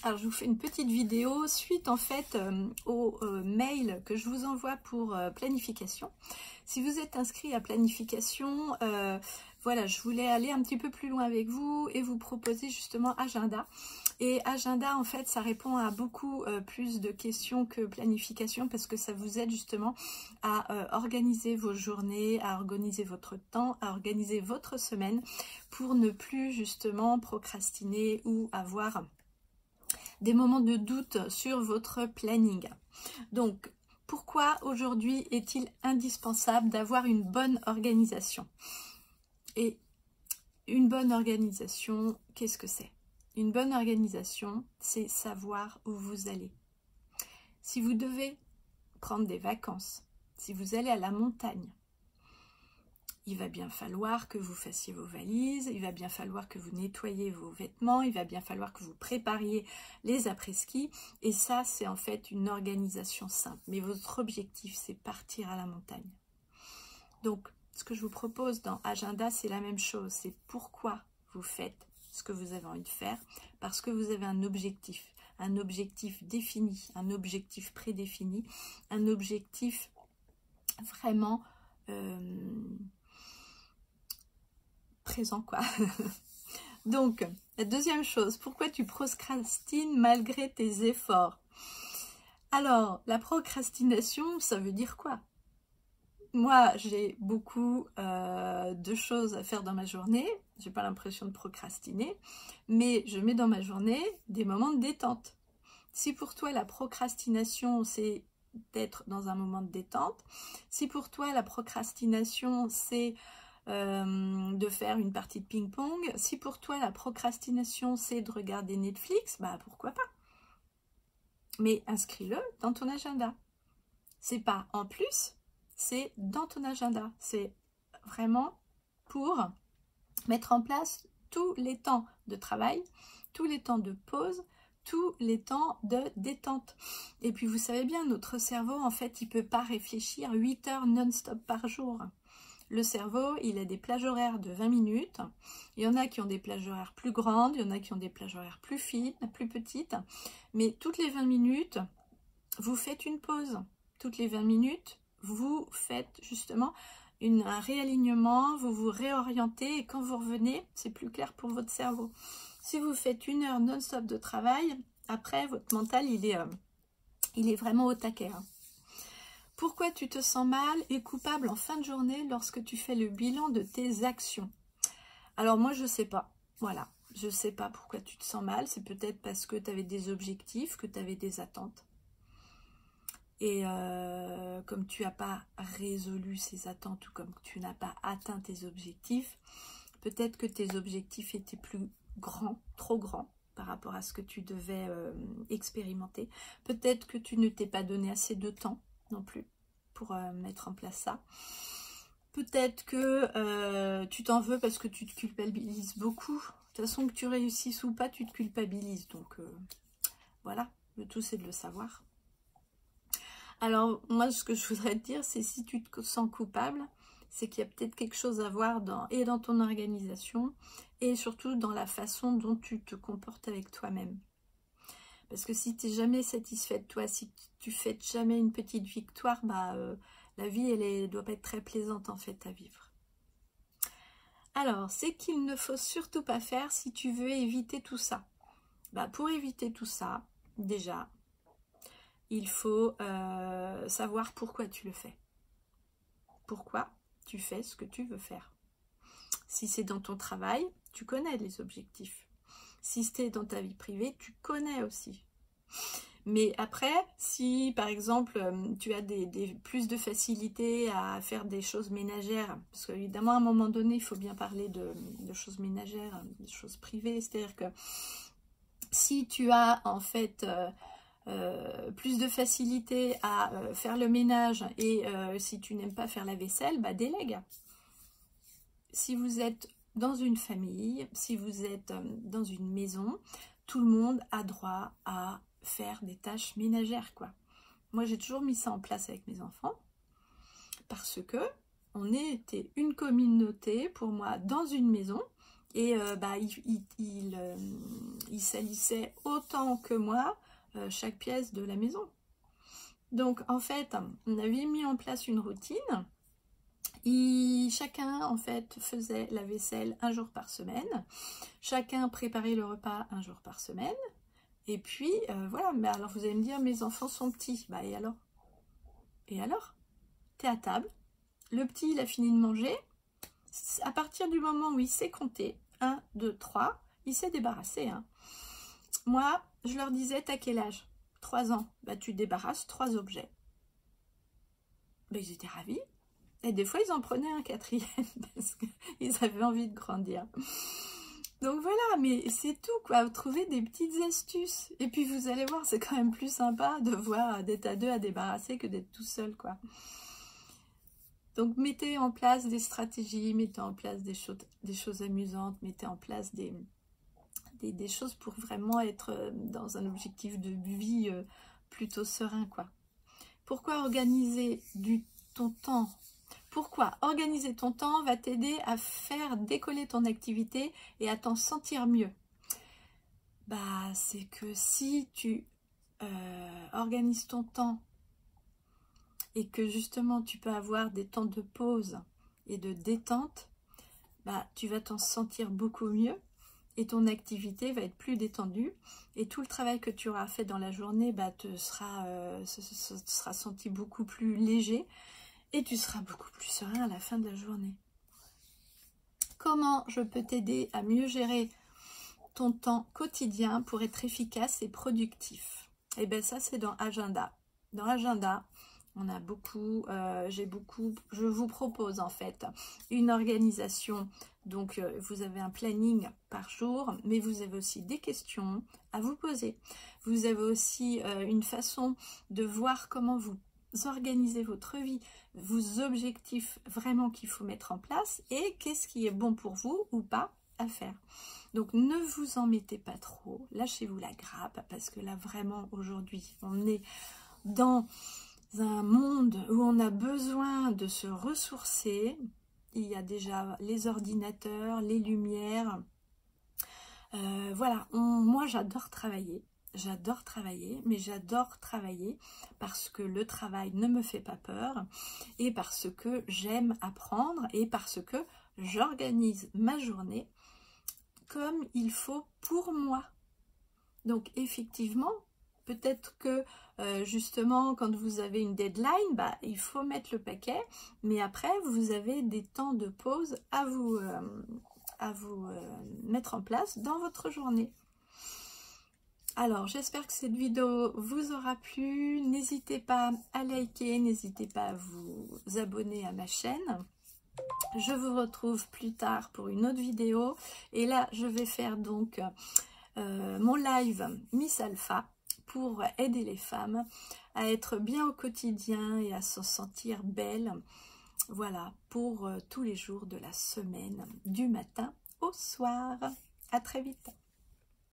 Alors, je vous fais une petite vidéo suite en fait au mail que je vous envoie pour planification. Si vous êtes inscrit à planification, voilà, je voulais aller un petit peu plus loin avec vous et vous proposer justement agenda. Et agenda, en fait, ça répond à beaucoup plus de questions que planification parce que ça vous aide justement à organiser vos journées, à organiser votre temps, à organiser votre semaine pour ne plus justement procrastiner ou avoir des moments de doute sur votre planning. Donc, pourquoi aujourd'hui est-il indispensable d'avoir une bonne organisation? Et une bonne organisation, qu'est-ce que c'est? Une bonne organisation, c'est savoir où vous allez. Si vous devez prendre des vacances, si vous allez à la montagne, il va bien falloir que vous fassiez vos valises, il va bien falloir que vous nettoyiez vos vêtements, il va bien falloir que vous prépariez les après-ski. Et ça, c'est en fait une organisation simple. Mais votre objectif, c'est partir à la montagne. Donc, ce que je vous propose dans Agenda, c'est la même chose. C'est pourquoi vous faites ce que vous avez envie de faire. Parce que vous avez un objectif défini, un objectif prédéfini, un objectif vraiment présent, quoi. Donc, la deuxième chose, pourquoi tu procrastines malgré tes efforts? Alors, la procrastination, ça veut dire quoi? Moi, j'ai beaucoup de choses à faire dans ma journée. J'ai pas l'impression de procrastiner, mais je mets dans ma journée des moments de détente. Si pour toi, la procrastination, c'est d'être dans un moment de détente, si pour toi, la procrastination, c'est de faire une partie de ping-pong, si pour toi, la procrastination, c'est de regarder Netflix, bah pourquoi pas? Mais inscris-le dans ton agenda. C'est pas en plus, c'est dans ton agenda. C'est vraiment pour mettre en place tous les temps de travail, tous les temps de pause, tous les temps de détente. Et puis vous savez bien, notre cerveau, en fait, il ne peut pas réfléchir 8 heures non-stop par jour. Le cerveau, il a des plages horaires de 20 minutes. Il y en a qui ont des plages horaires plus grandes, il y en a qui ont des plages horaires plus fines, plus petites. Mais toutes les 20 minutes, vous faites une pause. Toutes les 20 minutes, vous faites justement un réalignement, vous vous réorientez et quand vous revenez, c'est plus clair pour votre cerveau. Si vous faites 1 heure non-stop de travail, après, votre mental, il est vraiment au taquet. Pourquoi tu te sens mal et coupable en fin de journée lorsque tu fais le bilan de tes actions? Alors moi, je ne sais pas. Voilà, je ne sais pas pourquoi tu te sens mal. C'est peut-être parce que tu avais des objectifs, que tu avais des attentes. Et comme tu n'as pas résolu ces attentes ou comme tu n'as pas atteint tes objectifs, peut-être que tes objectifs étaient plus grands, trop grands par rapport à ce que tu devais expérimenter. Peut-être que tu ne t'es pas donné assez de temps non plus pour mettre en place ça. Peut-être que tu t'en veux parce que tu te culpabilises beaucoup. De toute façon, que tu réussisses ou pas, tu te culpabilises. Donc voilà, le tout c'est de le savoir. Alors moi, ce que je voudrais te dire, c'est si tu te sens coupable, c'est qu'il y a peut-être quelque chose à voir dans ton organisation et surtout dans la façon dont tu te comportes avec toi-même. Parce que si tu n'es jamais satisfait de toi, si tu ne fêtes jamais une petite victoire, bah, la vie, elle doit pas être très plaisante en fait à vivre. Alors, c'est qu'il ne faut surtout pas faire si tu veux éviter tout ça. Bah, pour éviter tout ça, déjà, il faut savoir pourquoi tu le fais. Pourquoi tu fais ce que tu veux faire. Si c'est dans ton travail, tu connais les objectifs. Si c'est dans ta vie privée, tu connais aussi. Mais après, si par exemple, tu as plus de facilité à faire des choses ménagères, parce qu'évidemment, à un moment donné, il faut bien parler de choses ménagères, de choses privées, c'est-à-dire que si tu as en fait plus de facilité à faire le ménage et si tu n'aimes pas faire la vaisselle, bah délègue. Si vous êtes dans une famille, si vous êtes dans une maison, tout le monde a droit à faire des tâches ménagères, quoi. Moi, j'ai toujours mis ça en place avec mes enfants parce que on était une communauté, pour moi, dans une maison. Et il salissait autant que moi chaque pièce de la maison. Donc en fait, on avait mis en place une routine. Chacun en fait faisait la vaisselle un jour par semaine. Chacun préparait le repas un jour par semaine. Et puis voilà, mais alors vous allez me dire, mes enfants sont petits. Bah et alors? Et alors? T'es à table, le petit il a fini de manger. À partir du moment où il sait compter, 1, 2, 3, il s'est débarrassé. Hein. Moi, je leur disais, t'as quel âge? 3 ans. Bah, tu débarrasses 3 objets. Bah, ils étaient ravis. Et des fois, ils en prenaient un 4e parce qu'ils avaient envie de grandir. Donc voilà, mais c'est tout, quoi. Trouver des petites astuces. Et puis, vous allez voir, c'est quand même plus sympa de voir d'être à 2 à débarrasser que d'être tout seul, quoi. Donc, mettez en place des stratégies, mettez en place des choses amusantes, mettez en place des choses pour vraiment être dans un objectif de vie plutôt serein, quoi. Pourquoi organiser ton temps? Pourquoi organiser ton temps va t'aider à faire décoller ton activité et à t'en sentir mieux? Bah, c'est que si tu organises ton temps et que justement tu peux avoir des temps de pause et de détente, bah, tu vas t'en sentir beaucoup mieux et ton activité va être plus détendue et tout le travail que tu auras fait dans la journée bah, sera senti beaucoup plus léger et tu seras beaucoup plus serein à la fin de la journée. Comment je peux t'aider à mieux gérer ton temps quotidien pour être efficace et productif? Et bien ça c'est dans Agenda. Dans Agenda, on a beaucoup, je vous propose en fait une organisation. Donc vous avez un planning par jour, mais vous avez aussi des questions à vous poser. Vous avez aussi une façon de voir comment vous organisez votre vie, vos objectifs vraiment qu'il faut mettre en place et qu'est-ce qui est bon pour vous ou pas à faire. Donc ne vous en mettez pas trop, lâchez-vous la grappe parce que là vraiment aujourd'hui on est dans un monde où on a besoin de se ressourcer. Il y a déjà les ordinateurs, les lumières. Voilà, moi j'adore travailler, mais j'adore travailler parce que le travail ne me fait pas peur et parce que j'aime apprendre et parce que j'organise ma journée comme il faut pour moi. Donc effectivement, peut-être que justement quand vous avez une deadline, bah, il faut mettre le paquet, mais après vous avez des temps de pause à vous mettre en place dans votre journée. Alors j'espère que cette vidéo vous aura plu, n'hésitez pas à liker, n'hésitez pas à vous abonner à ma chaîne. Je vous retrouve plus tard pour une autre vidéo et là je vais faire donc mon live Miss Alpha pour aider les femmes à être bien au quotidien et à se sentir belles. Voilà, pour tous les jours de la semaine, du matin au soir. À très vite.